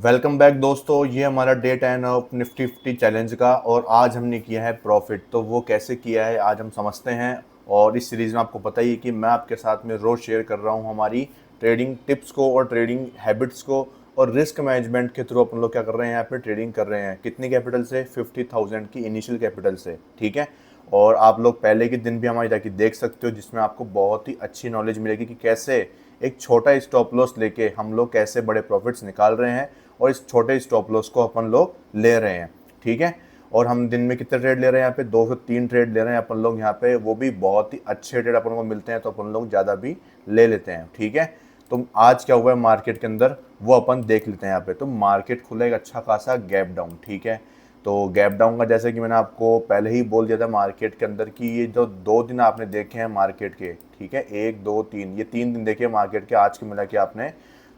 Welcome back दोस्तों। ये हमारा डे 10 ऑफ निफ्टी 50 चैलेंज का और आज हमने किया है प्रॉफिट। तो वो कैसे किया है आज हम समझते हैं। और इस सीरीज़ में आपको पता ही है कि मैं आपके साथ में रोज़ शेयर कर रहा हूँ हमारी ट्रेडिंग टिप्स को और ट्रेडिंग हैबिट्स को। और रिस्क मैनेजमेंट के थ्रू अपन लोग क्या कर रहे हैं, यहाँ पे ट्रेडिंग कर रहे हैं। कितनी कैपिटल से? 50,000 की इनिशियल कैपिटल से। ठीक है। और आप लोग पहले के दिन भी हमारी जाके देख सकते हो, जिसमें आपको बहुत ही अच्छी नॉलेज मिलेगी कि कैसे एक छोटा स्टॉप लॉस लेके हम लोग कैसे बड़े प्रॉफिट्स निकाल रहे हैं और इस छोटे स्टॉप लॉस को अपन लोग ले रहे हैं। ठीक है। और हम दिन में कितने ट्रेड ले रहे हैं? यहाँ पे 2 से 3 ट्रेड ले रहे हैं अपन लोग यहाँ पे, वो भी बहुत ही अच्छे ट्रेड अपन को मिलते हैं तो अपन लोग ज़्यादा भी ले लेते हैं। ठीक है। तो आज क्या हुआ है मार्केट के अंदर वो अपन देख लेते हैं। यहाँ पे तो मार्केट खुला एक अच्छा खासा गैप डाउन। ठीक है। तो गैप डाउन का जैसे कि मैंने आपको पहले ही बोल दिया था मार्केट के अंदर कि ये जो 2 दिन आपने देखे हैं मार्केट के, ठीक है, 1 2 3, ये 3 दिन देखे मार्केट के आज के मिला के आपने,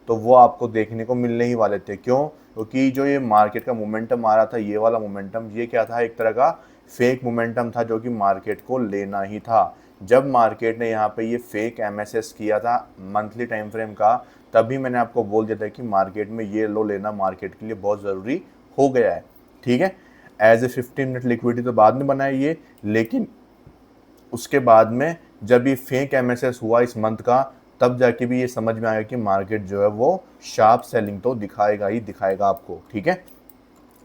तो वो आपको देखने को मिलने ही वाले थे। क्यों? क्योंकि जो ये मार्केट का मोमेंटम आ रहा था, ये वाला मोमेंटम, ये क्या था? एक तरह का फेक मोमेंटम था जो कि मार्केट को लेना ही था। जब मार्केट ने यहाँ पे ये फेक एमएसएस किया था मंथली टाइम फ्रेम का, तभी मैंने आपको बोल दिया था कि मार्केट में ये लो लेना मार्केट के लिए बहुत ज़रूरी हो गया है। ठीक है। एज ए 15 मिनट लिक्विडिटी तो बाद में बनाया ये, लेकिन उसके बाद में जब ये फेक एमएसएस हुआ इस मंथ का, तब जाके भी ये समझ में आया कि मार्केट जो है वो शार्प सेलिंग तो दिखाएगा ही दिखाएगा आपको। ठीक है।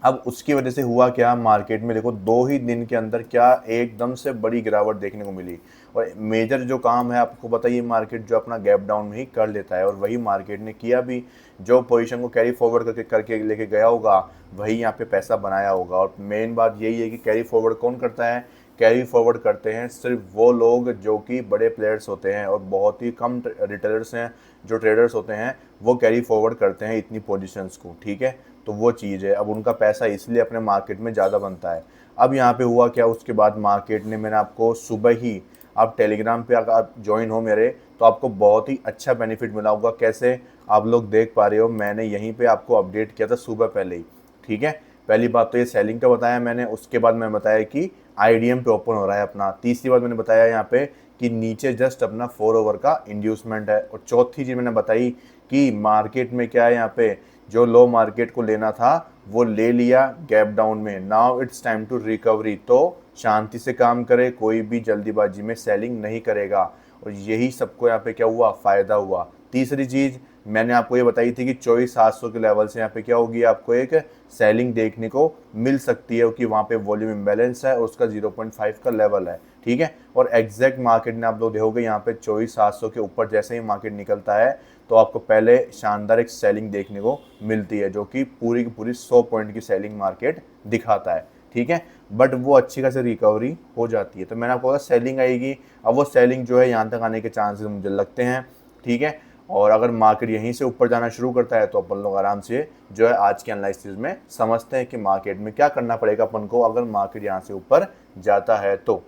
अब उसकी वजह से हुआ क्या मार्केट में, देखो 2 ही दिन के अंदर क्या एकदम से बड़ी गिरावट देखने को मिली। और मेजर जो काम है आपको बताइए, मार्केट जो अपना गैप डाउन में ही कर लेता है और वही मार्केट ने किया भी। जो पोजीशन को कैरी फॉरवर्ड करके करके लेके गया होगा वही यहाँ पे पैसा बनाया होगा। और मेन बात यही है कि कैरी फॉरवर्ड कौन करता है? कैरी फॉरवर्ड करते हैं सिर्फ वो लोग जो कि बड़े प्लेयर्स होते हैं, और बहुत ही कम रिटेलर्स हैं जो ट्रेडर्स होते हैं वो कैरी फॉरवर्ड करते हैं इतनी पोजीशंस को। ठीक है। तो वो चीज़ है, अब उनका पैसा इसलिए अपने मार्केट में ज़्यादा बनता है। अब यहाँ पे हुआ क्या, उसके बाद मार्केट ने, मैंने आपको सुबह ही, आप टेलीग्राम पे अगर आप ज्वाइन हो मेरे, तो आपको बहुत ही अच्छा बेनिफिट मिला होगा। कैसे? आप लोग देख पा रहे हो, मैंने यहीं पे आपको अपडेट किया था सुबह पहले ही। ठीक है। पहली बात तो ये सेलिंग का बताया मैंने, उसके बाद मैंने बताया कि आईडीएम पे ओपन हो रहा है अपना। तीसरी बात मैंने बताया यहाँ पे कि नीचे जस्ट अपना 4 ओवर का इंड्यूसमेंट है। और चौथी चीज़ मैंने बताई कि मार्केट में क्या है, यहाँ पे जो लो मार्केट को लेना था वो ले लिया गैप डाउन में। Now it's time to recovery. तो शांति से काम करे, कोई भी जल्दीबाजी में सेलिंग नहीं करेगा। और यही सबको यहाँ पे क्या हुआ, फायदा हुआ। तीसरी चीज़ मैंने आपको ये बताई थी कि 24,700 के लेवल से यहाँ पे क्या होगी, आपको एक सेलिंग देखने को मिल सकती है क्योंकि वहाँ पे वॉल्यूम इम्बैलेंस है और उसका 0.5 का लेवल है। ठीक है। और एग्जैक्ट मार्केट ने आप लोग देखोगे यहाँ पे 24,700 के ऊपर जैसे ही मार्केट निकलता है तो आपको पहले शानदार एक सेलिंग देखने को मिलती है, जो कि पूरी की पूरी 100 पॉइंट की सेलिंग मार्केट दिखाता है। ठीक है। बट वो अच्छी खासी रिकवरी हो जाती है। तो मैंने आपको कहा सेलिंग आएगी। अब वो सेलिंग जो है यहाँ तक आने के चांसेस मुझे लगते हैं। ठीक है। और अगर मार्केट यहीं से ऊपर जाना शुरू करता है तो अपन लोग आराम से जो है आज के एनालिसिस में समझते हैं कि मार्केट में क्या करना पड़ेगा अपन को अगर मार्केट यहाँ से ऊपर जाता है तो।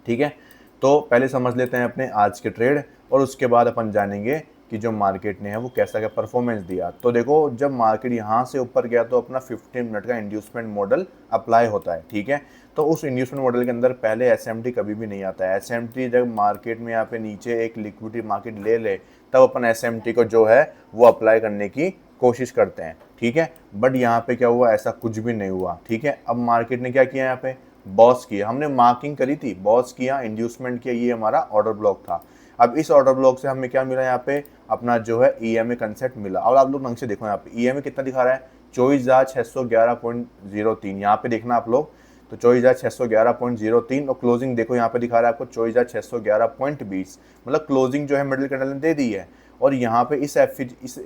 ठीक है। तो पहले समझ लेते हैं अपने आज के ट्रेड और उसके बाद अपन जानेंगे कि जो मार्केट ने है वो कैसा क्या परफॉर्मेंस दिया। तो देखो, जब मार्केट यहाँ से ऊपर गया तो अपना 15 मिनट का इंड्यूसमेंट मॉडल अप्लाई होता है। ठीक है। तो उस इंड्यूसमेंट मॉडल के अंदर पहले एसएमटी कभी भी नहीं आता है। एसएमटी जब मार्केट में यहाँ पे नीचे एक लिक्विडिटी मार्केट ले ले तब अपन एसएमटी को जो है वो अप्लाई करने की कोशिश करते हैं। ठीक है। बट यहाँ पे क्या हुआ, ऐसा कुछ भी नहीं हुआ। ठीक है। अब मार्केट ने क्या किया, यहाँ पे बॉस किया, हमने मार्किंग करी थी, बॉस किया, इंड्यूसमेंट किया, ये हमारा ऑर्डर ब्लॉक था। अब इस ऑर्डर ब्लॉक से हमें क्या मिला, यहाँ पे अपना जो है ईएमए कंसेप्ट मिला। और आप लोग ढंग से देखो, यहाँ पे ईएमए कितना दिखा रहा है, 24,611.03। यहाँ पे देखना आप लोग, तो 24,611.03 और क्लोजिंग देखो यहाँ पे दिखा रहा है आपको 24,611.20। मतलब क्लोजिंग जो है मिडिल कैंडल ने दे दी है। और यहाँ पे इस इस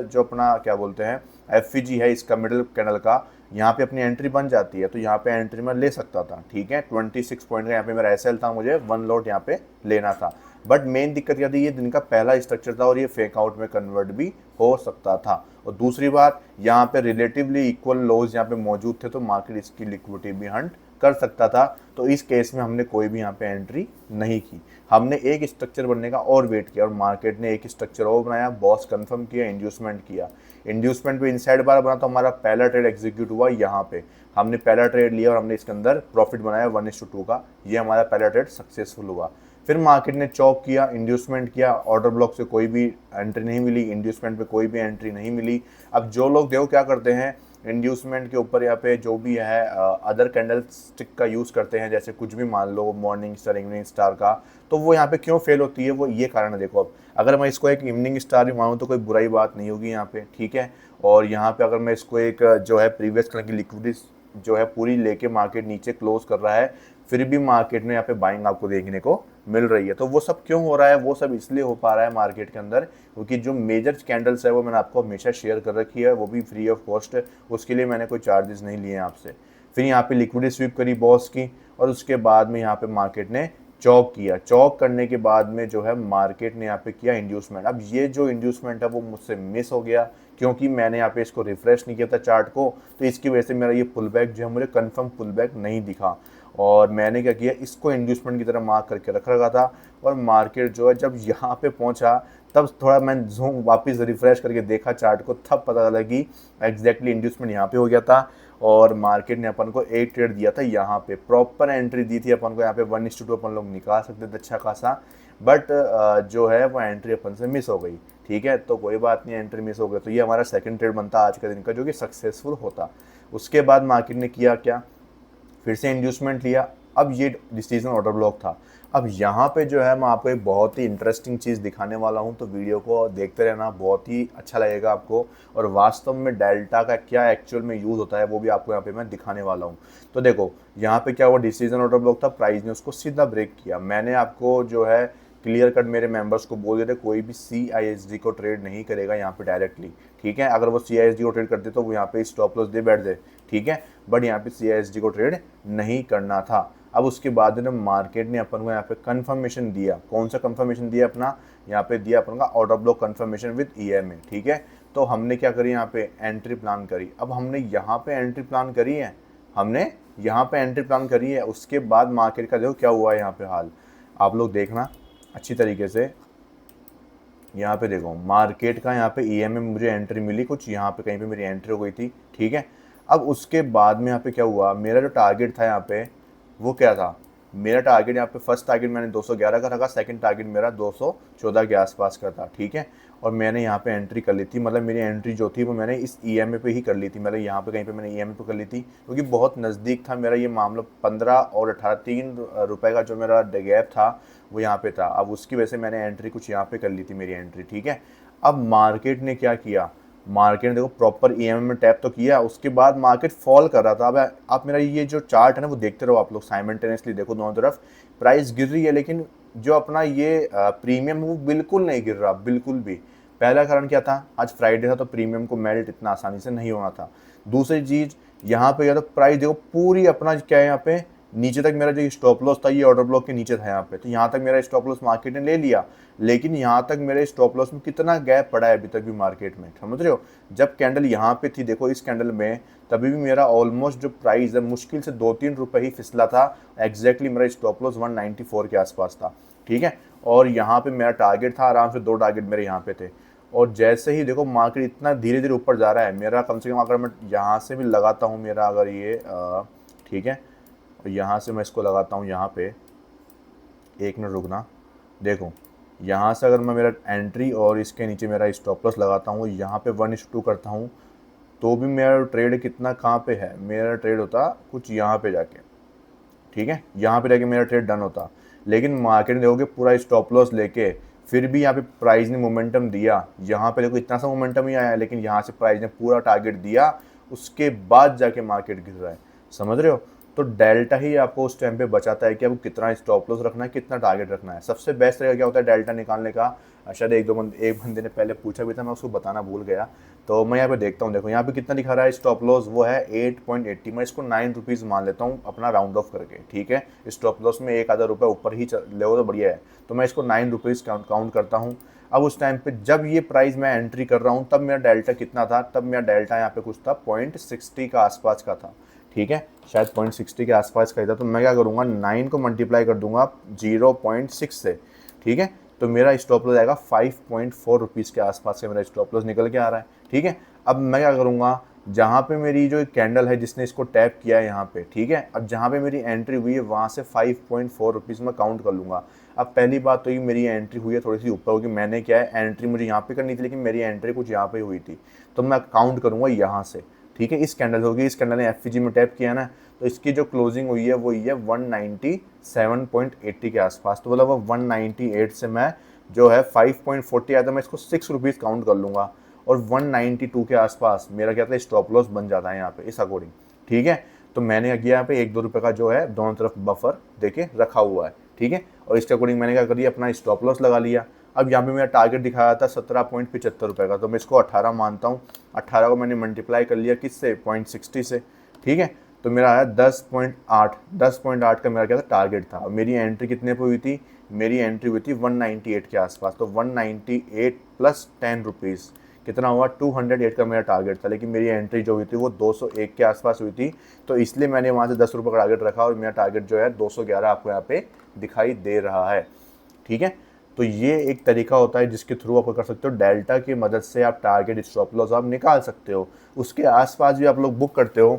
जो अपना क्या बोलते हैं एफईजी है इसका मिडिल कैंडल का, यहाँ पे अपनी एंट्री बन जाती है। तो यहाँ पे एंट्री मैं ले सकता था। ठीक है। 26 पॉइंट का यहाँ पे मेरा एसएल था, मुझे 1 लॉट यहाँ पे लेना था। बट मेन दिक्कत क्या थी, ये दिन का पहला स्ट्रक्चर था और ये फेक आउट में कन्वर्ट भी हो सकता था। और दूसरी बात, यहाँ पे रिलेटिवली इक्वल लोज यहाँ पे मौजूद थे तो मार्केट इसकी लिक्विडिटी भी हंट कर सकता था। तो इस केस में हमने कोई भी यहाँ पे एंट्री नहीं की। हमने एक स्ट्रक्चर बनने का और वेट किया और मार्केट ने एक स्ट्रक्चर और बनाया, बॉस कंफर्म किया, इंड्यूसमेंट किया। इंड्यूसमेंट पे इनसाइड बार बना तो हमारा पहला ट्रेड एग्जीक्यूट हुआ यहाँ पे। हमने पहला ट्रेड लिया और हमने इसके अंदर प्रॉफिट बनाया 1:2 का। ये हमारा पहला ट्रेड सक्सेसफुल हुआ। फिर मार्केट ने चौक किया, इंड्यूसमेंट किया, ऑर्डर ब्लॉक से कोई भी एंट्री नहीं मिली, इंड्यूसमेंट पे कोई भी एंट्री नहीं मिली। अब जो लोग देखो क्या करते हैं, इंड्यूसमेंट के ऊपर यहाँ पे जो भी है अदर कैंडल स्टिक का यूज़ करते हैं, जैसे कुछ भी मान लो मॉर्निंग स्टार, इवनिंग स्टार का, तो वो यहाँ पे क्यों फेल होती है, वो ये कारण है। देखो अब अगर मैं इसको एक इवनिंग स्टार भी मानूँ तो कोई बुराई बात नहीं होगी यहाँ पे, ठीक है। और यहाँ पे अगर मैं इसको एक जो है प्रीवियस कलर की लिक्विडिटी जो है पूरी लेके मार्केट नीचे क्लोज कर रहा है, फिर भी मार्केट में यहाँ पे बाइंग आपको देखने को मिल रही है। तो वो सब क्यों हो रहा है, वो सब इसलिए हो पा रहा है मार्केट के अंदर क्योंकि जो मेजर कैंडल्स है वो मैंने आपको हमेशा शेयर कर रखी है, वो भी फ्री ऑफ कॉस्ट, उसके लिए मैंने कोई चार्जेस नहीं लिए आपसे। फिर यहाँ पे लिक्विडिटी स्वीप करी बॉस की, और उसके बाद में यहाँ पे मार्केट ने चौक किया। चौक करने के बाद में जो है मार्केट ने यहाँ पे किया इंड्यूसमेंट। अब ये जो इंड्यूसमेंट है वो मुझसे मिस हो गया क्योंकि मैंने यहाँ पे इसको रिफ्रेश नहीं किया था चार्ट को, तो इसकी वजह से मेरा ये पुल बैक जो है मुझे कंफर्म पुल बैक नहीं दिखा। और मैंने क्या किया, इसको इंड्यूसमेंट की तरह मार्क करके रख रखा था। और मार्केट जो है जब यहाँ पे पहुँचा तब थोड़ा मैं जूम वापस रिफ्रेश करके देखा चार्ट को, तब पता चला कि एग्जैक्टली इंड्यूसमेंट यहाँ पे हो गया था। और मार्केट ने अपन को एक ट्रेड दिया था, यहाँ पे प्रॉपर एंट्री दी थी अपन को, यहाँ पे 1:2 अपन लोग निकाल सकते थे अच्छा खासा, बट जो है वो एंट्री अपन से मिस हो गई, ठीक है। तो कोई बात नहीं, एंट्री मिस हो गई तो ये हमारा सेकंड ट्रेड बनता आज के दिन का जो कि सक्सेसफुल होता। उसके बाद मार्केट ने किया क्या, फिर से इंड्यूसमेंट लिया। अब ये डिसीजन ऑर्डर ब्लॉक था। अब यहाँ पे जो है मैं आपको एक बहुत ही इंटरेस्टिंग चीज़ दिखाने वाला हूँ, तो वीडियो को देखते रहना, बहुत ही अच्छा लगेगा आपको। और वास्तव में डेल्टा का क्या एक्चुअल में यूज़ होता है वो भी आपको यहाँ पे मैं दिखाने वाला हूँ। तो देखो यहाँ पे क्या हुआ, डिसीजन ऑर्डर ब्लॉक था, प्राइस ने उसको सीधा ब्रेक किया। मैंने आपको जो है क्लियर कट मेरे मेंबर्स को बोल देते कोई भी CISD को ट्रेड नहीं करेगा यहाँ पे डायरेक्टली, ठीक है। अगर वो CISD को ट्रेड करते तो वो यहाँ पे स्टॉप लॉस दे बैठ दे, ठीक है, बट यहाँ पे CISD को ट्रेड नहीं करना था। अब उसके बाद में मार्केट ने अपन को यहाँ पे कंफर्मेशन दिया। कौन सा कंफर्मेशन दिया अपना, यहाँ पे दिया अपन का order block confirmation with EMA, ठीक है। तो हमने क्या करी, यहाँ पे एंट्री प्लान करी। अब हमने यहाँ पे एंट्री प्लान करी है, हमने यहाँ पे एंट्री प्लान करी है। उसके बाद मार्केट का देखो क्या हुआ है यहाँ पे हाल, आप लोग देखना अच्छी तरीके से। यहाँ पे देखो मार्केट का यहाँ पे EMA में मुझे एंट्री मिली कुछ, यहाँ पे कहीं पे मेरी एंट्री हो गई थी, ठीक है। अब उसके बाद में यहाँ पे क्या हुआ, मेरा जो टारगेट था यहाँ पे वो क्या था, मेरा टारगेट यहाँ पे फर्स्ट टारगेट मैंने 211 का रखा, सेकंड टारगेट मेरा 214 के आसपास का था, ठीक है। और मैंने यहाँ पे एंट्री कर ली थी, मतलब मेरी एंट्री जो थी वो मैंने इस EMA पे ही कर ली थी, मतलब यहाँ पे कहीं पे मैंने EMA पे कर ली थी क्योंकि बहुत नज़दीक था मेरा ये मामला। 15 और 18 3 रुपये का जो मेरा गैप था वो यहाँ पे था। अब उसकी वजह से मैंने एंट्री कुछ यहाँ पे कर ली थी मेरी एंट्री, ठीक है। अब मार्केट ने क्या किया, मार्केट ने देखो प्रॉपर EMA में टैप तो किया, उसके बाद मार्केट फॉल कर रहा था। अब आप मेरा ये जो चार्ट है ना वो देखते रहो आप लोग, साइमल्टेनियसली देखो दोनों तरफ प्राइस गिर रही है, लेकिन जो अपना ये प्रीमियम वो बिल्कुल नहीं गिर रहा, बिल्कुल भी। पहला कारण क्या था, आज फ्राइडे था तो प्रीमियम को मेल्ट इतना आसानी से नहीं होना था। दूसरी चीज़ यहाँ पे या तो प्राइस देखो पूरी अपना क्या है, यहाँ पे नीचे तक मेरा जो स्टॉप लॉस था ये ऑर्डर ब्लॉक के नीचे था यहाँ पे, तो यहाँ तक मेरा स्टॉप लॉस मार्केट ने ले लिया। लेकिन यहाँ तक मेरे स्टॉप लॉस में कितना गैप पड़ा है अभी तक भी मार्केट में, समझ रहे हो। जब कैंडल यहाँ पे थी देखो इस कैंडल में, तभी भी मेरा ऑलमोस्ट जो प्राइस है मुश्किल से 2-3 रुपये ही फिसला था। एग्जैक्टली मेरा स्टॉप लॉस 194 के आसपास था, ठीक है। और यहाँ पे मेरा टारगेट था, आराम से 2 टारगेट मेरे यहाँ पे थे। और जैसे ही देखो मार्केट इतना धीरे धीरे ऊपर जा रहा है, मेरा कम से कम अगर मैं यहाँ से भी लगाता हूँ मेरा अगर ये ठीक है, और यहाँ से मैं इसको लगाता हूँ यहाँ पे, 1 मिनट रुकना, देखो यहाँ से अगर मैं मेरा एंट्री और इसके नीचे मेरा स्टॉप लॉस लगाता हूँ, यहाँ पे 1:2 करता हूँ, तो भी मेरा ट्रेड कितना कहाँ पे है, मेरा ट्रेड होता कुछ यहाँ पे जाके, ठीक है, यहाँ पे जाके मेरा ट्रेड डन होता। लेकिन मार्केट में देखोगे पूरा स्टॉप लॉस लेके फिर भी यहाँ पे प्राइस ने मोमेंटम दिया, यहाँ पे देखो इतना सा मोमेंटम ही आया, लेकिन यहाँ से प्राइस ने पूरा टारगेट दिया, उसके बाद जाके मार्केट गिर रहा है, समझ रहे हो। तो डेल्टा ही आपको उस टाइम पे बचाता है कि आपको कितना स्टॉप लॉस रखना है, कितना टारगेट रखना है। सबसे बेस्ट तरीका क्या होता है डेल्टा निकालने का, शायद एक बंदे ने पहले पूछा भी था, मैं उसको बताना भूल गया। तो मैं यहाँ पे देखता हूँ, देखो यहाँ पे कितना दिखा रहा है स्टॉप लॉस, वो है 8.80। मैं इसको 9 रुपीज़ मान लेता हूँ अपना राउंड ऑफ करके, ठीक है। स्टॉप लॉस में 1 आधा रुपये ऊपर ही ले तो बढ़िया है, तो मैं इसको 9 रुपीज़ काउंट करता हूँ। अब उस टाइम पे जब ये प्राइस मैं एंट्री कर रहा हूँ तब मेरा डेल्टा कितना था, तब मेरा डेल्टा यहाँ पे कुछ था 0.60 का आसपास का था, ठीक है, शायद 0.60 के आसपास का ही था। तो मैं क्या करूँगा, 9 को मल्टीप्लाई कर दूंगा 0.6 से, ठीक है, तो मेरा स्टॉप लॉस आएगा 5.4 रुपीज़ के आसपास से मेरा स्टॉप लॉस निकल के आ रहा है, ठीक है। अब मैं क्या करूँगा, जहाँ पे मेरी जो कैंडल है जिसने इसको टैप किया है यहाँ पे, ठीक है, अब जहाँ पे मेरी एंट्री हुई है वहाँ से 5.4 रुपीज़ मैं काउंट कर लूँगा। अब पहली बात तो ये मेरी एंट्री हुई है थोड़ी सी ऊपर, क्योंकि मैंने क्या है एंट्री मुझे यहाँ पे करनी थी, लेकिन मेरी एंट्री कुछ यहाँ पे हुई थी, तो मैं काउंट करूँगा यहाँ से, ठीक है। इस कैंडल होगी, इस कैंडल ने एफवीजी में टैप किया ना, तो इसकी जो क्लोजिंग हुई है वो ये 197.80 के आसपास, तो मतलब 198 से मैं जो है 5.40 आया था, मैं इसको 6 रुपीज़ काउंट कर लूँगा, और 192 के आसपास मेरा क्या था स्टॉप लॉस बन जाता है यहाँ पे इस अकॉर्डिंग, ठीक है। तो मैंने किया यहाँ पे 1-2 रुपये का जो है दोनों तरफ बफर देके रखा हुआ है, ठीक है। और इसके अकॉर्डिंग मैंने क्या कर दिया, अपना स्टॉप लॉस लगा लिया। अब यहाँ पे मेरा टारगेट दिखाया था 17.75 रुपये का, तो मैं इसको 18 मानता हूँ। 18 को मैंने मल्टीप्लाई कर लिया किससे, 0.60 से, ठीक है। तो मेरा आया 10.8 का मेरा क्या था टारगेट था। और मेरी एंट्री कितने पे हुई थी, मेरी एंट्री हुई थी 198 के आसपास, तो 198 प्लस 10 रुपीज़ कितना हुआ, 208 का मेरा टारगेट था। लेकिन मेरी एंट्री जो हुई थी वो 201 के आसपास हुई थी, तो इसलिए मैंने वहाँ से 10 रुपये का टारगेट रखा, और मेरा टारगेट जो है 211 आपको यहाँ पे दिखाई दे रहा है, ठीक है। तो ये एक तरीका होता है जिसके थ्रू आप कर सकते हो, डेल्टा की मदद से आप टारगेट स्टॉप लॉस आप निकाल सकते हो। उसके आसपास भी आप लोग बुक करते हो,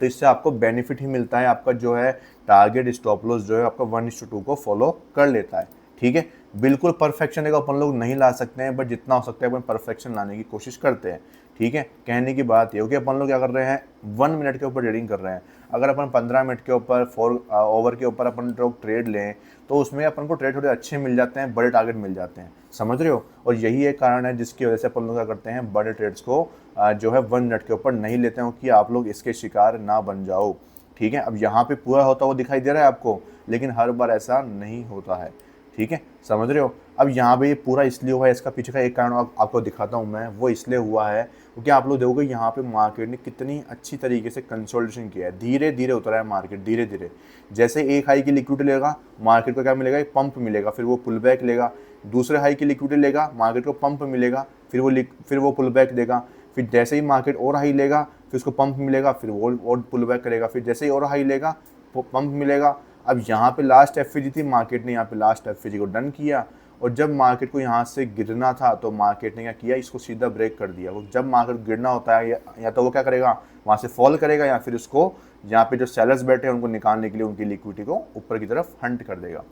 तो इससे आपको बेनिफिट ही मिलता है, आपका जो है टारगेट स्टॉप लॉस जो है आपका 1:2 को फॉलो कर लेता है, ठीक है। बिल्कुल परफेक्शन है अपन लोग नहीं ला सकते हैं, बट जितना हो सकता है अपन परफेक्शन लाने की कोशिश करते हैं, ठीक है। कहने की बात ये हो कि अपन लोग क्या कर रहे हैं, 1 मिनट के ऊपर ट्रेडिंग कर रहे हैं। अगर अपन 15 मिनट के ऊपर 4 ओवर के ऊपर अपन लोग ट्रेड लें, तो उसमें अपन को ट्रेड थोड़े अच्छे मिल जाते हैं, बड़े टारगेट मिल जाते हैं, समझ रहे हो। और यही एक कारण है जिसकी वजह से अपन लोग क्या करते हैं, बड़े ट्रेड्स को जो है 1 मिनट के ऊपर नहीं लेते हो, कि आप लोग इसके शिकार ना बन जाओ, ठीक है। अब यहाँ पे पूरा होता हुआ दिखाई दे रहा है आपको, लेकिन हर बार ऐसा नहीं होता है, ठीक है, समझ रहे हो। अब यहाँ पे ये पूरा इसलिए हुआ है, इसका पीछे का एक कारण आपको दिखाता हूँ मैं, वो इसलिए हुआ है क्योंकि आप लोग देखोगे यहाँ पे मार्केट ने कितनी अच्छी तरीके से कंसोलिडेशन किया है, धीरे धीरे उतरा है मार्केट, धीरे धीरे। जैसे एक हाई की लिक्विडिटी लेगा, मार्केट को क्या मिलेगा, एक पंप मिलेगा, फिर वो पुल बैक लेगा। दूसरे हाई की लिक्विडिटी लेगा, मार्केट को पंप मिलेगा, फिर वो पुल बैक देगा। फिर जैसे ही मार्केट और हाई लेगा, फिर उसको पंप मिलेगा, फिर वो और पुल बैक करेगा। फिर जैसे ही और हाई लेगा, पंप मिलेगा। अब यहाँ पे लास्ट एफवीजी थी, मार्केट ने यहाँ पे लास्ट एफवीजी को डन किया, और जब मार्केट को यहाँ से गिरना था तो मार्केट ने क्या किया, इसको सीधा ब्रेक कर दिया। वो जब मार्केट गिरना होता है या तो वो क्या करेगा, वहाँ से फॉल करेगा, या फिर उसको यहाँ पे जो सेलर्स बैठे हैं उनको निकालने के लिए उनकी लिक्विडिटी को ऊपर की तरफ हंट कर देगा,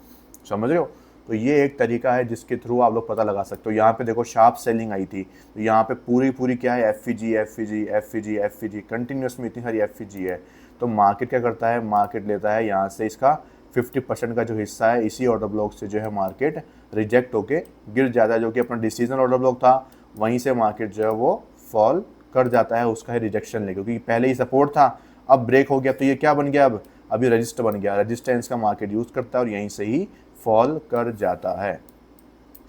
समझ रहे हो। तो ये एक तरीका है जिसके थ्रू आप लोग पता लगा सकते हो। यहाँ पे देखो शार्प सेलिंग आई थी, तो यहाँ पे पूरी क्या है, एफवीजी कंटिन्यूस में इतनी सारी एफवीजी है। तो मार्केट क्या करता है, मार्केट लेता है यहाँ से इसका 50% का जो हिस्सा है, इसी ऑर्डर ब्लॉक से जो है मार्केट रिजेक्ट होके गिर जाता है, जो कि अपना डिसीजन ऑर्डर ब्लॉक था, वहीं से मार्केट जो है वो फॉल कर जाता है, उसका है रिजेक्शन ले, क्योंकि पहले ही सपोर्ट था, अब ब्रेक हो गया, तो ये क्या बन गया, अब अभी रजिस्टर बन गया। रजिस्टेंस का मार्केट यूज़ करता है और यहीं से ही फॉल कर जाता है,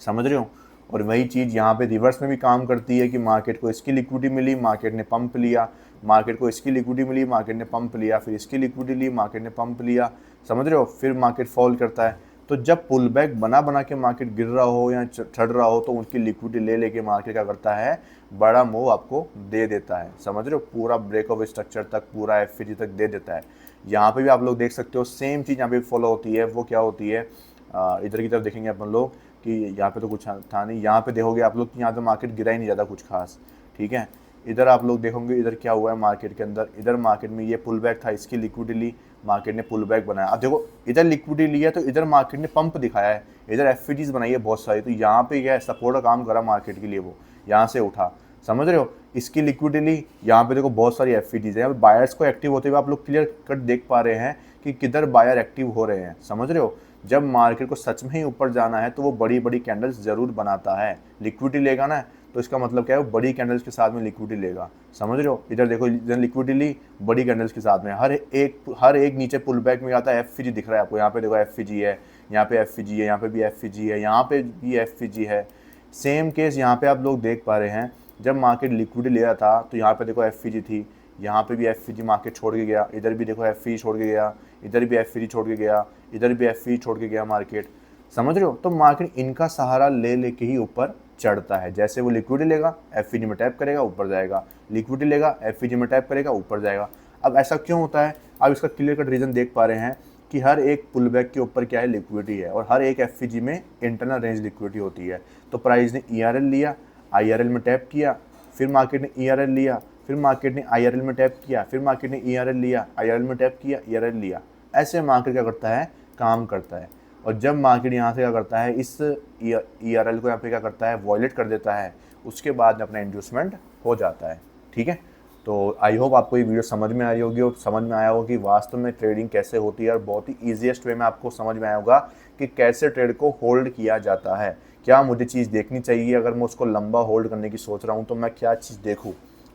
समझ रहे हो। और वही चीज़ यहाँ पे रिवर्स में भी काम करती है कि मार्केट को इसकी लिक्विडिटी मिली, मार्केट ने पंप लिया, मार्केट को इसकी लिक्विडिटी मिली, मार्केट ने पंप लिया, फिर इसकी लिक्विडिटी ली, मार्केट ने पंप लिया, समझ रहे हो, फिर मार्केट फॉल करता है। तो जब पुल बैक बना के मार्केट गिर रहा हो या चढ़ रहा हो, तो उनकी लिक्विडिटी ले लेके मार्केट क्या करता है, बड़ा मूव आपको दे देता है, समझ रहे हो, पूरा ब्रेक ऑफ स्ट्रक्चर तक, पूरा एफवीजी तक दे देता है। यहाँ पे भी आप लोग देख सकते हो सेम चीज़ यहाँ पे फॉलो होती है। वो क्या होती है, इधर की तरफ देखेंगे अपन लोग कि यहाँ पे तो कुछ था नहीं, यहाँ पे देखोगे आप लोग कि यहाँ तो मार्केट गिरा ही नहीं ज़्यादा कुछ खास, ठीक है। इधर आप लोग देखोगे, इधर क्या हुआ है मार्केट के अंदर, इधर मार्केट में ये पुल बैक था, इसकी लिक्विडिटी ली, मार्केट ने पुल बैक बनाया। अब देखो इधर लिक्विडिटी लिया तो इधर मार्केट ने पंप दिखाया है, इधर एफवीजीज बनाई है बहुत सारी, तो यहाँ पे क्या है, सपोर्ट का काम करा मार्केट के लिए, वो यहाँ से उठा, समझ रहे हो। इसकी लिक्विडिटी ली, यहाँ पे देखो बहुत सारी एफवीजीज है, यहाँ पे बायर्स को एक्टिव होते हुए आप लोग क्लियर कट देख पा रहे हैं कि किधर बायर एक्टिव हो रहे हैं, समझ रहे हो। जब मार्केट को सच में ही ऊपर जाना है तो वो बड़ी बड़ी कैंडल्स जरूर बनाता है, लिक्विडिटी लेगा ना, तो इसका मतलब क्या है, वो बड़ी कैंडल्स के साथ में लिक्विडिटी लेगा, समझ रहे हो। इधर देखो, इधर लिक्विडिटी ली बड़ी कैंडल्स के साथ में, हर एक नीचे पुल बैक में आता है, एफवीजी दिख रहा है आपको, यहाँ पे देखो एफवीजी है, यहाँ पे एफवीजी है, यहाँ पे भी एफवीजी है, यहाँ पे भी एफवीजी है। सेम केस यहाँ पे आप लोग देख पा रहे हैं, जब मार्केट लिक्विडिटी ले रहा था तो यहाँ पे देखो एफवीजी थी, यहाँ पे भी एफवीजी मार्केट छोड़ के गया, इधर भी देखो एफवीजी छोड़ के गया, इधर भी एफवीजी छोड़ के गया, इधर भी एफवीजी छोड़ के गया मार्केट, समझ रहे हो। तो मार्केट इनका सहारा ले लेके ही ऊपर चढ़ता है। जैसे वो लिक्विडिटी लेगा, एफवीजी में टैप करेगा, ऊपर जाएगा, लिक्विडिटी लेगा, एफवीजी में टैप करेगा, ऊपर जाएगा। अब ऐसा क्यों होता है, आप इसका क्लियर कट रीज़न देख पा रहे हैं कि हर एक पुल बैक के ऊपर क्या है, लिक्विडिटी है, और हर एक एफवीजी में इंटरनल रेंज लिक्विडिटी होती है। तो प्राइस ने ईआरएल लिया, आईआरएल में टैप किया, फिर मार्केट ने ईआरएल लिया, फिर मार्केट ने आईआरएल में टैप किया, फिर मार्केट ने ईआरएल लिया, आईआरएल में टैप किया, ईआरएल लिया। ऐसे मार्केट क्या करता है, काम करता है। और जब मार्केट यहाँ से क्या करता है, इस ERL को यहाँ पे क्या करता है, वॉयलेट कर देता है, उसके बाद अपना इंड्यूसमेंट हो जाता है। ठीक है, तो आई होप आपको ये वीडियो समझ में आई होगी और समझ में आया होगा कि वास्तव में ट्रेडिंग कैसे होती है, और बहुत ही ईजीएस्ट वे में आपको समझ में आया होगा कि कैसे ट्रेड को होल्ड किया जाता है। क्या मुझे चीज़ देखनी चाहिए, अगर मैं उसको लंबा होल्ड करने की सोच रहा हूँ तो मैं क्या चीज़ देखूँ।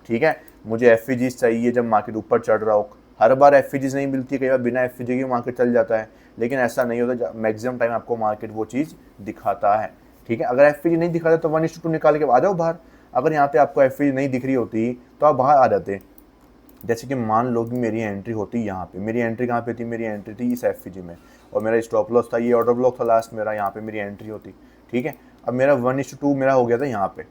ठीक है, मुझे FVGs चाहिए जब मार्केट ऊपर चढ़ रहा हो। हर बार FVGs नहीं मिलती, कई बार बिना FVG के मार्केट चल जाता है, लेकिन ऐसा नहीं होता, मैक्सिमम टाइम आपको मार्केट वो चीज़ दिखाता है। ठीक है, अगर FVG नहीं दिखाता तो 1:2 निकाल के आ जाओ बाहर। अगर यहाँ पे आपको FVG नहीं दिख रही होती तो आप बाहर आ जाते। जैसे कि मान लो कि मेरी एंट्री होती यहाँ पे, मेरी एंट्री कहाँ पे थी, मेरी एंट्री थी इस FVG में, और मेरा स्टॉप लॉस था, ये ऑर्डर ब्लॉक था लास्ट मेरा, यहाँ पे मेरी एंट्री होती। ठीक है, अब मेरा 1:2 मेरा हो गया था यहाँ पे।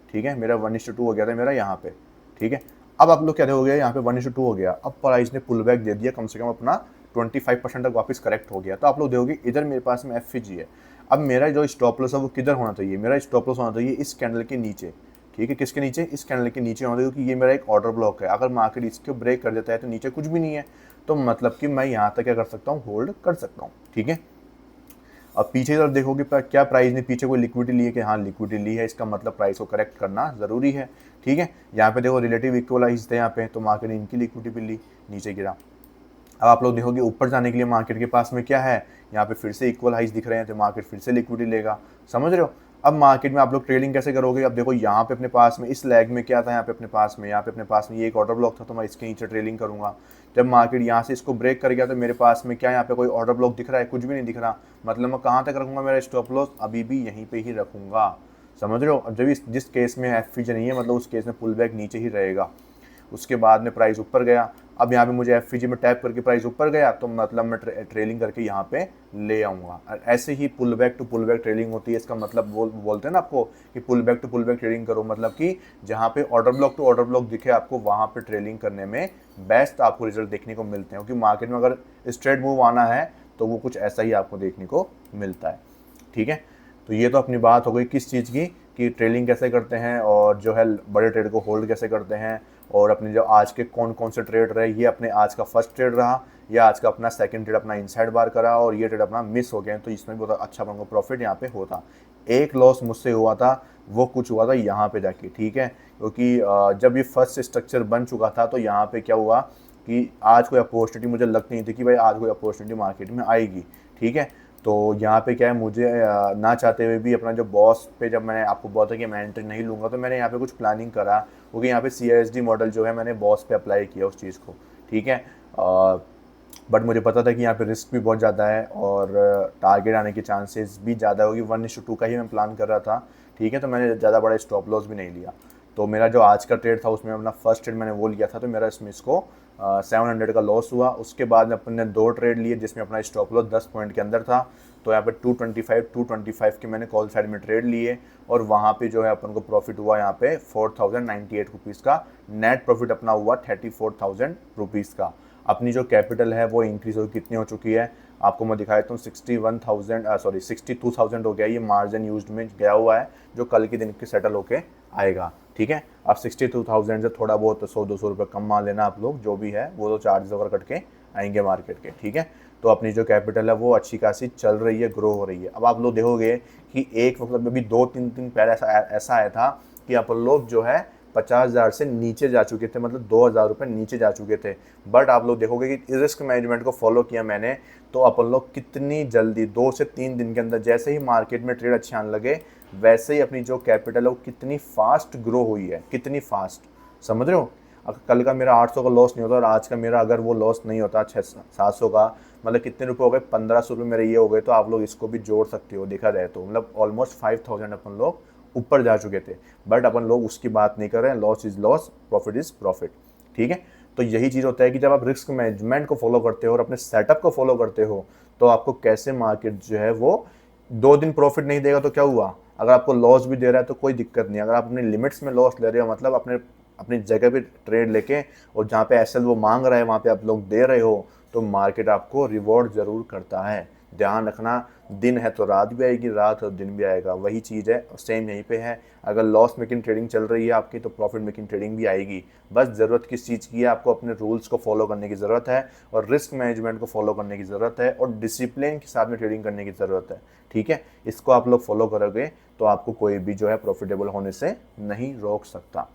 ठीक है, मेरा 1:2 हो गया था मेरा यहाँ पे। ठीक है, अब आप लोग क्या हो गया, यहाँ पे 1:2 हो गया, अब प्राइस ने पुल बैक दे दिया, कम से कम अपना 25% तक वापस करेक्ट हो गया। तो आप लोग देखोगे इधर मेरे पास में FVG है। अब मेरा जो स्टॉप लॉस है वो किधर होना चाहिए, मेरा स्टॉप लॉस होना चाहिए इस कैंडल के नीचे। ठीक है, किसके नीचे, इस कैंडल के नीचे होना चाहिए, क्योंकि ये मेरा एक ऑर्डर ब्लॉक है। अगर मार्केट इसको ब्रेक कर देता है तो नीचे कुछ भी नहीं है, तो मतलब कि मैं यहाँ तक क्या कर सकता हूँ, होल्ड कर सकता हूँ। ठीक है, अब पीछे की तरफ देखोगे क्या प्राइस ने पीछे कोई लिक्विडिटी ली है, कि हाँ लिक्विडिटी ली है, इसका मतलब प्राइस को करेक्ट करना ज़रूरी है। ठीक है, यहाँ पे देखो रिलेटिव इक्वलाइज थे यहाँ पे, तो मार्केट ने इनकी लिक्विडिटी भी ली, नीचे गिरा। अब आप लोग देखोगे ऊपर जाने के लिए मार्केट के पास में क्या है, यहाँ पे फिर से इक्वल हाइज दिख रहे हैं, तो मार्केट फिर से लिक्विडिटी लेगा। समझ रहे हो। अब मार्केट में आप लोग ट्रेडिंग कैसे करोगे, अब देखो यहाँ पे अपने पास में इस लैग में क्या था, यहाँ पे अपने पास में ये एक ऑर्डर ब्लॉक था, तो मैं इसके नीचे ट्रेडिंग करूंगा। जब मार्केट यहाँ से इसको ब्रेक कर गया तो मेरे पास में क्या यहाँ पे कोई ऑर्डर ब्लॉक दिख रहा है, कुछ भी नहीं दिख रहा, मतलब मैं कहाँ तक रखूंगा, मेरा स्टॉप लॉस अभी भी यहीं पे ही रखूंगा। समझ रहे हो। अब जब जिस केस में FVG नहीं है, मतलब उस केस में पुल बैक नीचे ही रहेगा। उसके बाद में प्राइस ऊपर गया, अब यहाँ पे मुझे FVG में टैप करके प्राइस ऊपर गया, तो मतलब मैं ट्रेलिंग करके यहाँ पे ले आऊँगा। ऐसे ही pull back to pull back trading होती है। इसका मतलब बोलते हैं ना आपको कि pull back to pull back trading करो, मतलब कि जहाँ पे order block to order block दिखे आपको, वहाँ पे ट्रेडिंग करने में बेस्ट आपको रिजल्ट देखने को मिलते हैं। क्योंकि मार्केट में अगर स्ट्रेट मूव आना है तो वो कुछ ऐसा ही आपको देखने को मिलता है। ठीक है, तो ये तो अपनी बात हो गई किस चीज़ की, कि ट्रेडिंग कैसे करते हैं और जो है बड़े ट्रेड को होल्ड कैसे करते हैं, और अपने जो आज के कौन कौन से ट्रेड रहे। ये अपने आज का फर्स्ट ट्रेड रहा, या आज का अपना सेकंड ट्रेड अपना इनसाइड बार करा, और ये ट्रेड अपना मिस हो गया, तो इसमें बहुत अच्छा अपने को प्रॉफिट यहाँ पे होता। एक लॉस मुझसे हुआ था, वो कुछ हुआ था यहाँ पे जाके। ठीक है, क्योंकि जब ये फर्स्ट स्ट्रक्चर बन चुका था तो यहाँ पे क्या हुआ कि आज कोई अपॉर्चुनिटी मुझे लगती नहीं थी कि भाई आज कोई अपॉर्चुनिटी मार्केट में आएगी। ठीक है, तो यहाँ पे क्या है, मुझे ना चाहते हुए भी अपना जो बॉस पे जब मैंने आपको बोला था कि मैं एंट्री नहीं लूँगा, तो मैंने यहाँ पे कुछ प्लानिंग करा, क्योंकि यहाँ पे CISD मॉडल जो है मैंने बॉस पे अप्लाई किया उस चीज़ को। ठीक है, बट मुझे पता था कि यहाँ पे रिस्क भी बहुत ज़्यादा है और टारगेट आने के चांसेस भी ज़्यादा होगी। 1:2 का ही मैं प्लान कर रहा था। ठीक है, तो मैंने ज़्यादा बड़ा स्टॉप लॉस भी नहीं लिया। तो मेरा जो आज का ट्रेड था उसमें अपना फर्स्ट ट्रेड मैंने वो लिया था, तो मेरा इसमें इसको 700 का लॉस हुआ। उसके बाद अपन ने 2 ट्रेड लिए जिसमें अपना स्टॉप लॉस 10 पॉइंट के अंदर था, तो यहाँ पे 225 के मैंने कॉल साइड में ट्रेड लिए, और वहाँ पे जो है अपन को प्रॉफिट हुआ यहाँ पे 4098 रुपीज़ का। नेट प्रॉफिट अपना हुआ 34,000 रुपीज़ का। अपनी जो कैपिटल है वो इंक्रीज हो कितनी हो चुकी है आपको मैं दिखा देता हूँ। 62,000 हो गया, ये मार्जिन यूज्ड में गया हुआ है, जो कल के दिन के सेटल होके आएगा। ठीक है, अब 62,000 से थोड़ा बहुत 100-200 रुपये कम मान लेना आप लोग, जो भी है वो तो चार्जेस वगैरह कट के आएंगे मार्केट के। ठीक है, तो अपनी जो कैपिटल है वो अच्छी खासी चल रही है, ग्रो हो रही है। अब आप लोग देखोगे कि एक वक्त में भी 2-3 दिन पहले ऐसा आया था कि अपन लोग जो है 50,000 से नीचे जा चुके थे, मतलब 2,000 रुपये नीचे जा चुके थे। बट आप लोग देखोगे कि रिस्क मैनेजमेंट को फॉलो किया मैंने, तो अपन लोग कितनी जल्दी 2 से 3 दिन के अंदर जैसे ही मार्केट में ट्रेड अच्छे आने लगे, वैसे ही अपनी जो कैपिटल है वो कितनी फास्ट ग्रो हुई है, कितनी फास्ट। समझ रहे हो। अगर कल का मेरा 800 का लॉस नहीं होता और आज का मेरा अगर वो लॉस नहीं होता 600-700 का, मतलब कितने रुपए हो गए, 1,500 रुपये मेरे ये हो गए। तो आप लोग इसको भी जोड़ सकते हो, देखा जाए तो मतलब ऑलमोस्ट 5,000 अपन लोग ऊपर जा चुके थे। बट अपन लोग उसकी बात नहीं कर रहे हैं, loss is loss, profit is profit. ठीक है, तो यही चीज़ होता है कि जब आप रिस्क मैनेजमेंट को फॉलो करते हो और अपने सेटअप को फॉलो करते हो, तो आपको कैसे मार्केट जो है वो 2 दिन प्रॉफिट नहीं देगा तो क्या हुआ, अगर आपको लॉस भी दे रहा है तो कोई दिक्कत नहीं। अगर आप अपने लिमिट्स में लॉस ले रहे हो, मतलब अपनी जगह पे ट्रेड लेके, और जहाँ पे एसएल वो मांग रहा है वहाँ पे आप लोग दे रहे हो, तो मार्केट आपको रिवॉर्ड ज़रूर करता है। ध्यान रखना, दिन है तो रात भी आएगी, रात है तो दिन भी आएगा, वही चीज़ है, सेम यहीं पे है। अगर लॉस मेकिंग ट्रेडिंग चल रही है आपकी तो प्रॉफिट मेकिंग ट्रेडिंग भी आएगी। बस ज़रूरत किस चीज़ की है, आपको अपने रूल्स को फॉलो करने की ज़रूरत है और रिस्क मैनेजमेंट को फॉलो करने की ज़रूरत है और डिसिप्लिन के साथ में ट्रेडिंग करने की ज़रूरत है। ठीक है, इसको आप लोग फॉलो करोगे तो आपको कोई भी जो है प्रॉफिटेबल होने से नहीं रोक सकता।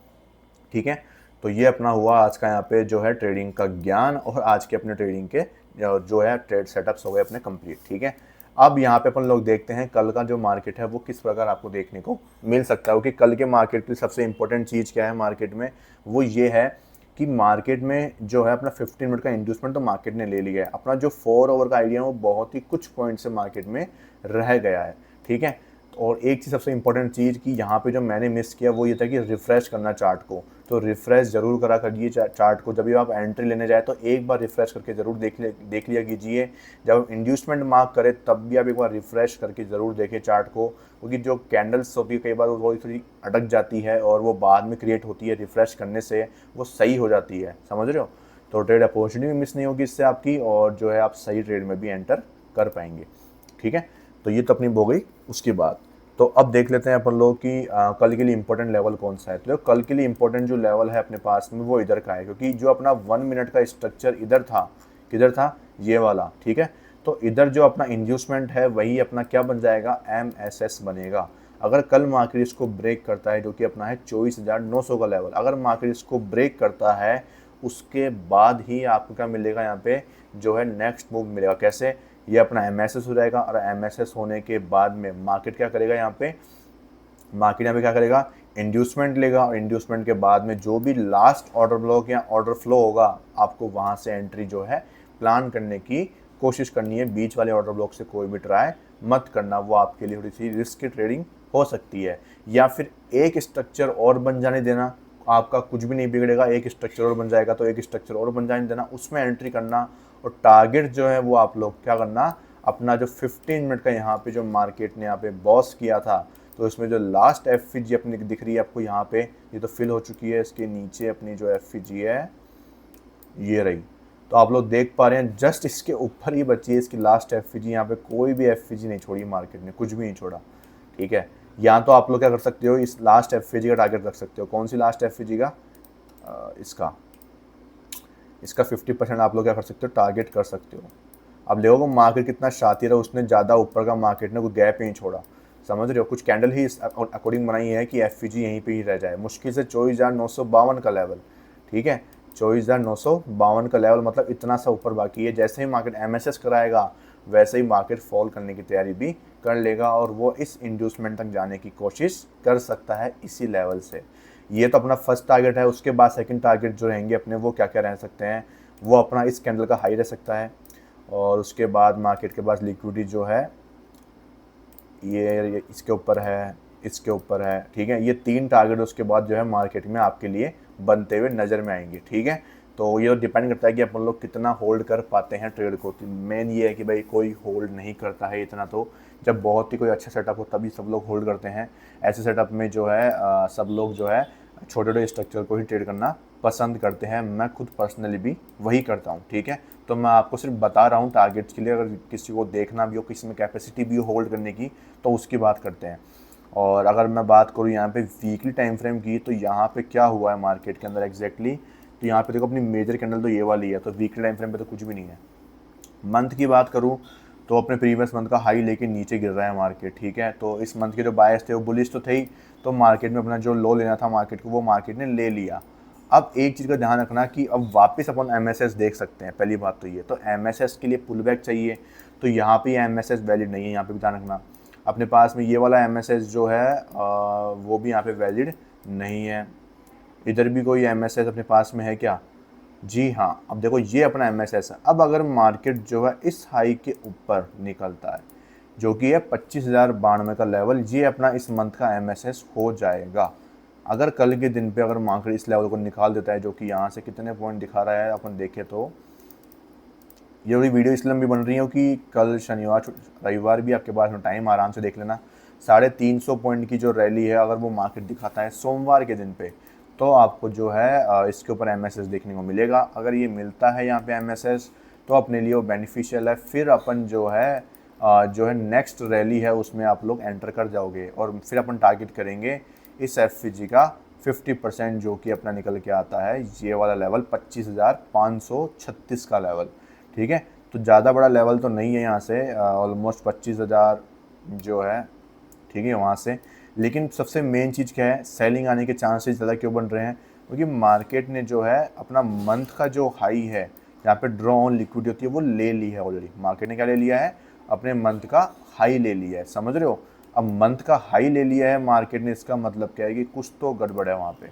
ठीक है, तो ये अपना हुआ आज का यहाँ पे जो है ट्रेडिंग का ज्ञान और आज के अपने ट्रेडिंग के जो है ट्रेड सेटअप्स हो गए अपने कंप्लीट। ठीक है, अब यहाँ पे अपन लोग देखते हैं कल का जो मार्केट है वो किस प्रकार आपको देखने को मिल सकता है, क्योंकि कल के मार्केट की सबसे इंपॉर्टेंट चीज़ क्या है मार्केट में, वो ये है कि मार्केट में जो है अपना 15 मिनट का इंड्यूसमेंट तो मार्केट ने ले लिया है, अपना जो 4 ओवर का आइडिया है वो बहुत ही कुछ पॉइंट से मार्केट में रह गया है। ठीक है, और एक चीज़ सबसे इंपॉर्टेंट चीज़ कि यहाँ पे जो मैंने मिस किया वो ये था कि रिफ़्रेश करना चार्ट को, तो रिफ़्रेश ज़रूर करा करिए चार्ट को। जब भी आप एंट्री लेने जाए तो एक बार रिफ़्रेश करके ज़रूर देख लिया कीजिए। जब आप इंड्यूसमेंट मार्क करें तब भी आप एक बार रिफ़्रेश करके ज़रूर देखें चार्ट को, क्योंकि जो कैंडल्स होती है कई बार वो थोड़ी अटक जाती है और वो बाद में क्रिएट होती है, रिफ़्रेश करने से वो सही हो जाती है, समझ रहे हो। तो ट्रेड अपॉर्चुनिटी भी मिस नहीं होगी इससे आपकी, और जो है आप सही ट्रेड में भी एंटर कर पाएंगे। ठीक है, तो ये तो अपनी हो गई उसकी बात। तो अब देख लेते हैं अपन लोग कि कल के लिए इंपॉर्टेंट लेवल कौन सा है। तो कल के लिए इंपॉर्टेंट जो लेवल है अपने पास में वो इधर का है, क्योंकि जो अपना 1 मिनट का स्ट्रक्चर इधर था, किधर था, ये वाला। ठीक है, तो इधर जो अपना इंड्यूसमेंट है वही अपना क्या बन जाएगा, MSS बनेगा। अगर कल मार्केट इसको ब्रेक करता है, जो कि अपना है 24,900 का लेवल, अगर मार्केट इसको ब्रेक करता है उसके बाद ही आपको क्या मिलेगा, यहाँ पे जो है नेक्स्ट मूव मिलेगा। कैसे, ये अपना MSS हो जाएगा और MSS होने के बाद में मार्केट क्या करेगा, यहाँ पे मार्केट यहाँ पे क्या करेगा, इंड्यूसमेंट लेगा और इंड्यूसमेंट के बाद में जो भी लास्ट ऑर्डर ब्लॉक या ऑर्डर फ्लो होगा आपको वहाँ से एंट्री जो है प्लान करने की कोशिश करनी है। बीच वाले ऑर्डर ब्लॉक से कोई भी ट्राई मत करना, वो आपके लिए थोड़ी सी रिस्क की ट्रेडिंग हो सकती है। या फिर एक स्ट्रक्चर और बन जाने देना, आपका कुछ भी नहीं बिगड़ेगा, एक स्ट्रक्चर और बन जाएगा तो एक स्ट्रक्चर और बन जाने देना, उसमें एंट्री करना। और टारगेट जो है वो आप लोग क्या करना, अपना जो 15 मिनट का यहाँ पे जो मार्केट ने यहाँ पे बॉस किया था, तो इसमें जो लास्ट FVG अपनी दिख रही है आपको यहाँ पे, ये तो फिल हो चुकी है, इसके नीचे अपनी जो FVG है ये रही, तो आप लोग देख पा रहे हैं जस्ट इसके ऊपर ही बची है इसकी लास्ट FVG। यहाँ पे कोई भी FVG नहीं छोड़ी मार्केट ने, कुछ भी नहीं छोड़ा। ठीक है, या तो आप लोग क्या कर सकते हो, इस लास्ट FVG का टारगेट रख सकते हो। कौन सी लास्ट FVG का, इसका 50% आप लोग क्या कर सकते हो, टारगेट कर सकते हो। अब देखो मार्केट कितना शातिर है, उसने ज़्यादा ऊपर का मार्केट ने कोई गैप नहीं छोड़ा, समझ रहे हो। कुछ कैंडल ही इस अकॉर्डिंग बनाई है कि FVG यहीं पे ही रह जाए, मुश्किल से 24,952 का लेवल। ठीक है, 24,952 का लेवल, मतलब इतना सा ऊपर बाकी है। जैसे ही मार्केट MSS कराएगा वैसे ही मार्केट फॉल करने की तैयारी भी कर लेगा और वो इस इंड्यूसमेंट तक जाने की कोशिश कर सकता है इसी लेवल से। ये तो अपना फर्स्ट टारगेट है। उसके बाद सेकंड टारगेट जो रहेंगे अपने, वो क्या क्या रह सकते हैं, वो अपना इस कैंडल का हाई रह सकता है, और उसके बाद मार्केट के पास लिक्विडिटी जो है ये इसके ऊपर है, इसके ऊपर है। ठीक है, ये 3 टारगेट उसके बाद जो है मार्केट में आपके लिए बनते हुए नज़र में आएंगे। ठीक है, तो ये डिपेंड करता है कि अपन लोग कितना होल्ड कर पाते हैं ट्रेड को। तो मेन ये है कि भाई कोई होल्ड नहीं करता है इतना, तो जब बहुत ही कोई अच्छा सेटअप हो तभी सब लोग होल्ड करते हैं। ऐसे सेटअप में जो है सब लोग जो है छोटे छोटे स्ट्रक्चर को ही ट्रेड करना पसंद करते हैं। मैं खुद पर्सनली भी वही करता हूँ। ठीक है, तो मैं आपको सिर्फ बता रहा हूँ टारगेट्स के लिए, अगर किसी को देखना भी हो, किसी में कैपेसिटी भी हो होल्ड करने की, तो उसकी बात करते हैं। और अगर मैं बात करूँ यहाँ पे वीकली टाइम फ्रेम की, तो यहाँ पे क्या हुआ है मार्केट के अंदर एग्जैक्टली, तो यहाँ पे देखो अपनी मेजर कैंडल तो ये वाली है, तो वीकली टाइम फ्रेम पे तो कुछ भी नहीं है। मंथ की बात करूँ तो अपने प्रीवियस मंथ का हाई लेके नीचे गिर रहा है मार्केट। ठीक है, तो इस मंथ के जो बायस थे वो बुलिश तो थे ही, तो मार्केट में अपना जो लो लेना था मार्केट को वो मार्केट ने ले लिया। अब एक चीज़ का ध्यान रखना कि अब वापस अपन MSS देख सकते हैं, पहली बात तो ये। तो MSS के लिए पुल बैक चाहिए, तो यहाँ पे MSS वैलिड नहीं है, यहाँ पे भी ध्यान रखना। अपने पास में ये वाला MSS जो है वो भी यहाँ पे वैलिड नहीं है। इधर भी कोई MSS अपने पास में है क्या, जी हाँ। अब देखो ये अपना MSS है। अब अगर मार्केट जो है इस हाई के ऊपर निकलता है, जो कि है 25,092 का लेवल, ये अपना इस मंथ का MSS हो जाएगा। अगर कल के दिन पे अगर मार्केट इस लेवल को निकाल देता है, जो कि यहाँ से कितने पॉइंट दिखा रहा है अपन देखें, तो ये वाली वीडियो इसलिए लंबी बन रही है कि कल शनिवार रविवार भी आपके पास में टाइम, आराम से देख लेना। 350 पॉइंट की जो रैली है अगर वो मार्केट दिखाता है सोमवार के दिन पे, तो आपको जो है इसके ऊपर MSS देखने को मिलेगा। अगर ये मिलता है यहाँ पे MSS, तो अपने लिए वो बेनिफिशियल है। फिर अपन जो है जो है नेक्स्ट रैली है उसमें आप लोग एंटर कर जाओगे। और फिर अपन टारगेट करेंगे इस एफवीजी का 50% जो कि अपना निकल के आता है ये वाला लेवल 25,536 का लेवल। ठीक है, तो ज़्यादा बड़ा लेवल तो नहीं है यहाँ से, ऑलमोस्ट 25,000 जो है, ठीक है, वहाँ से। लेकिन सबसे मेन चीज़ क्या है, सेलिंग आने के चांसेस ज़्यादा क्यों बन रहे हैं, क्योंकि मार्केट ने जो है अपना मंथ का जो हाई है यहाँ पे ड्रॉ ऑन लिक्विडिटी होती है वो ले ली है ऑलरेडी। मार्केट ने क्या ले लिया है, अपने मंथ का हाई ले लिया है, समझ रहे हो। अब मंथ का हाई ले लिया है मार्केट ने, इसका मतलब क्या है कि कुछ तो गड़बड़ है वहाँ पे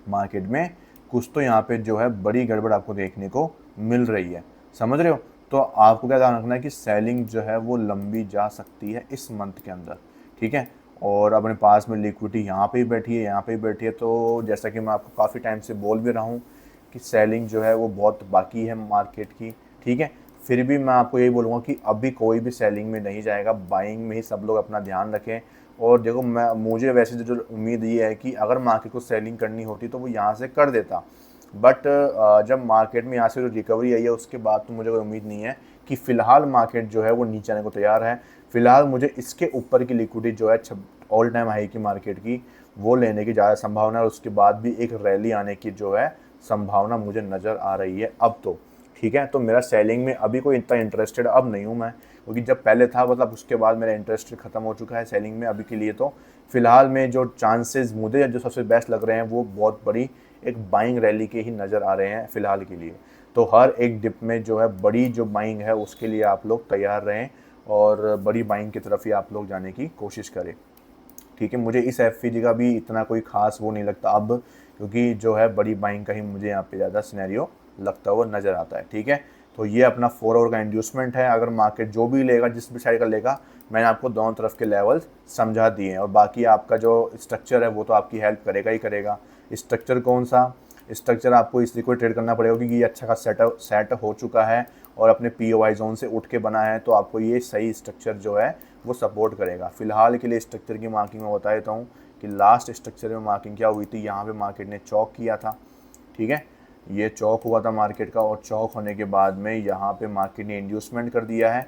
मार्केट में, कुछ तो यहाँ पे जो है बड़ी गड़बड़ आपको देखने को मिल रही है, समझ रहे हो। तो आपको क्या ध्यान रखना है कि सेलिंग जो है वो लंबी जा सकती है इस मंथ के अंदर, ठीक है। और अपने पास में लिक्विडिटी यहाँ पे ही बैठी है, यहाँ पे ही बैठी है। तो जैसा कि मैं आपको काफ़ी टाइम से बोल भी रहा हूँ कि सेलिंग जो है वो बहुत बाकी है मार्केट की, ठीक है। फिर भी मैं आपको यही बोलूँगा कि अभी कोई भी सेलिंग में नहीं जाएगा, बाइंग में ही सब लोग अपना ध्यान रखें। और देखो मुझे वैसे जो उम्मीद ये है कि अगर मार्केट को सेलिंग करनी होती तो वो यहाँ से कर देता, बट जब मार्केट में यहाँ से जो रिकवरी आई है उसके बाद तो मुझे कोई उम्मीद नहीं है कि फ़िलहाल मार्केट जो है वो नीचे आने को तैयार है। फ़िलहाल मुझे इसके ऊपर की लिक्विडिटी जो है ऑल टाइम हाई की मार्केट की वो लेने की ज़्यादा संभावना है, और उसके बाद भी एक रैली आने की जो है संभावना मुझे नज़र आ रही है अब तो, ठीक है। तो मेरा सेलिंग में अभी कोई इतना इंटरेस्टेड अब नहीं हूँ मैं, क्योंकि जब पहले था मतलब उसके बाद मेरा इंटरेस्ट ख़त्म हो चुका है सेलिंग में अभी के लिए। तो फिलहाल में जो चांसेस मुझे जो सबसे बेस्ट लग रहे हैं वो बहुत बड़ी एक बाइंग रैली के ही नज़र आ रहे हैं फ़िलहाल के लिए। तो हर एक डिप में जो है बड़ी जो बाइंग है उसके लिए आप लोग तैयार रहें और बड़ी बाइंग की तरफ ही आप लोग जाने की कोशिश करें, ठीक है। मुझे इस एफवीजी का भी इतना कोई खास वो नहीं लगता अब, क्योंकि जो है बड़ी बाइंग का ही मुझे यहाँ पे ज़्यादा सिनेरियो लगता हुआ नज़र आता है, ठीक है। तो ये अपना 4 आवर का इंड्यूसमेंट है। अगर मार्केट जो भी लेगा, जिस भी साइड का लेगा, मैंने आपको दोनों तरफ के लेवल्स समझा दिए हैं। और बाकी आपका जो स्ट्रक्चर है वो तो आपकी हेल्प करेगा ही करेगा। स्ट्रक्चर कौन सा, स्ट्रक्चर आपको इसलिए कोई ट्रेड करना पड़ेगा क्योंकि ये अच्छा खासा सेट हो चुका है और अपने पीओआई जोन से उठ के बना है, तो आपको ये सही स्ट्रक्चर जो है वो सपोर्ट करेगा। फिलहाल के लिए स्ट्रक्चर की मार्किंग मैं बता देता हूँ कि लास्ट स्ट्रक्चर में मार्किंग क्या हुई थी, यहाँ पे मार्केट ने चौक किया था, ठीक है। ये चौक हुआ था मार्केट का, और चौक होने के बाद में यहाँ पे मार्केट ने इंड्यूसमेंट कर दिया है।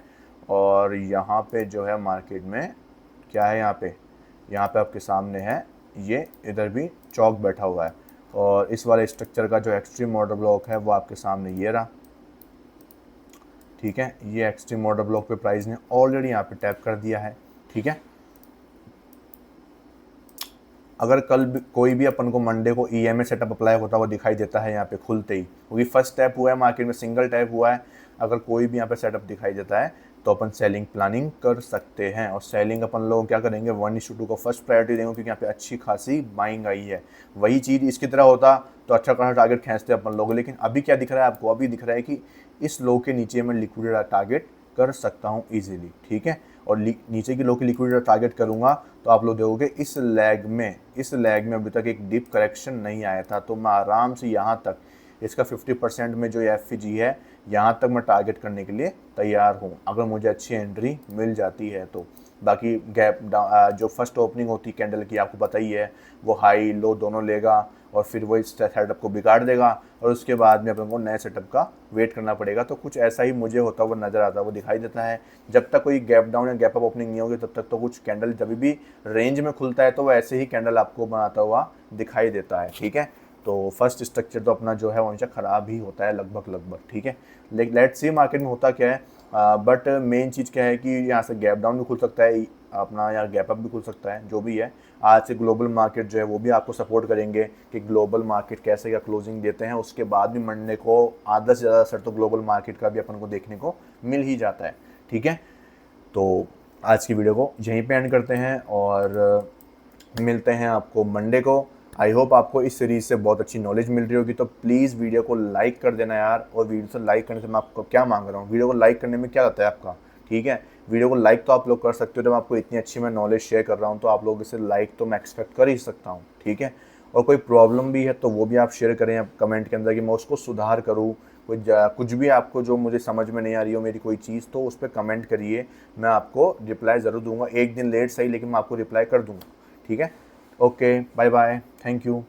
और यहाँ पे जो है मार्केट में क्या है, यहाँ पे आपके सामने है, ये इधर भी चौक बैठा हुआ है। और इस वाले स्ट्रक्चर का जो एक्सट्रीम ऑर्डर ब्लॉक है वो आपके सामने ये रहा, ठीक है। ये एक्सट्रीम ऑर्डर ब्लॉक पे प्राइस ने ऑलरेडी यहाँ पे टैप कर दिया है, ठीक है। अगर कल भी कोई भी अपन को मंडे को ईएमए सेटअप अप्लाई होता हुआ दिखाई देता है यहाँ पे खुलते ही, क्योंकि फर्स्ट टैप हुआ है मार्केट में, सिंगल टैप हुआ है, अगर कोई भी यहाँ पे सेटअप दिखाई देता है तो अपन सेलिंग प्लानिंग कर सकते हैं। और सेलिंग अपन लोग क्या करेंगे, 1:2 को फर्स्ट प्रायोरिटी देंगे, क्योंकि यहाँ पे अच्छी खासी बाइंग आई है। वही चीज़ इसकी तरह होता तो अच्छा खासा टारगेट खींचते अपन लोग, लेकिन अभी क्या दिख रहा है आपको, अभी दिख रहा है कि इस लो के नीचे मैं लिक्विडिटी टारगेट कर सकता हूँ ईजिली, ठीक है। और नीचे की लो की लिक्विडिटी टारगेट करूँगा तो आप लोग देखोगे इस लैग में अभी तक एक डीप करेक्शन नहीं आया था, तो मैं आराम से यहाँ तक इसका 50% में जो एफवीजी है यहाँ तक मैं टारगेट करने के लिए तैयार हूँ, अगर मुझे अच्छी एंट्री मिल जाती है तो। बाकी गैप जो फर्स्ट ओपनिंग होती है कैंडल की आपको पता ही है, वो हाई लो दोनों लेगा और फिर वो इस सेटअप को बिगाड़ देगा, और उसके बाद में अपन को नए सेटअप का वेट करना पड़ेगा। तो कुछ ऐसा ही मुझे होता हुआ नज़र आता है, वो दिखाई देता है। जब तक कोई गैप डाउन या गैप अप ओपनिंग नहीं होगी तब तक तो कुछ कैंडल जब भी रेंज में खुलता है तो वो ऐसे ही कैंडल आपको बनाता हुआ दिखाई देता है, ठीक है। तो फर्स्ट स्ट्रक्चर तो अपना जो है वो हमेशा ख़राब ही होता है लगभग, ठीक है। लेट्स सी मार्केट में होता क्या है, बट मेन चीज़ क्या है कि यहाँ से गैप डाउन भी खुल सकता है अपना, या गैप अप भी खुल सकता है, जो भी है। आज से ग्लोबल मार्केट जो है वो भी आपको सपोर्ट करेंगे कि ग्लोबल मार्केट कैसे क्या क्लोजिंग देते हैं। उसके बाद भी मंडे को आधा से ज़्यादा असर तो ग्लोबल मार्केट का भी अपन को देखने को मिल ही जाता है, ठीक है। तो आज की वीडियो को यहीं पे एंड करते हैं और मिलते हैं आपको मंडे को। आई होप आपको इस सीरीज़ से बहुत अच्छी नॉलेज मिल रही होगी, तो प्लीज़ वीडियो को लाइक कर देना यार। और वीडियो से लाइक करने से मैं आपको क्या मांग रहा हूँ, वीडियो को लाइक करने में क्या होता है आपका, ठीक है। वीडियो को लाइक तो आप लोग कर सकते हो, जब आपको इतनी अच्छी मैं नॉलेज शेयर कर रहा हूँ तो आप लोग इसे लाइक तो मैं एक्सपेक्ट कर ही सकता हूँ, ठीक है। और कोई प्रॉब्लम भी है तो वो भी आप शेयर करें कमेंट के अंदर कि मैं उसको सुधार करूँ। कुछ भी आपको जो मुझे समझ में नहीं आ रही हो मेरी कोई चीज़, तो उस पर कमेंट करिए, मैं आपको रिप्लाई ज़रूर दूंगा। एक दिन लेट सही, लेकिन मैं आपको रिप्लाई कर दूँगा, ठीक है। Okay, bye bye, thank you.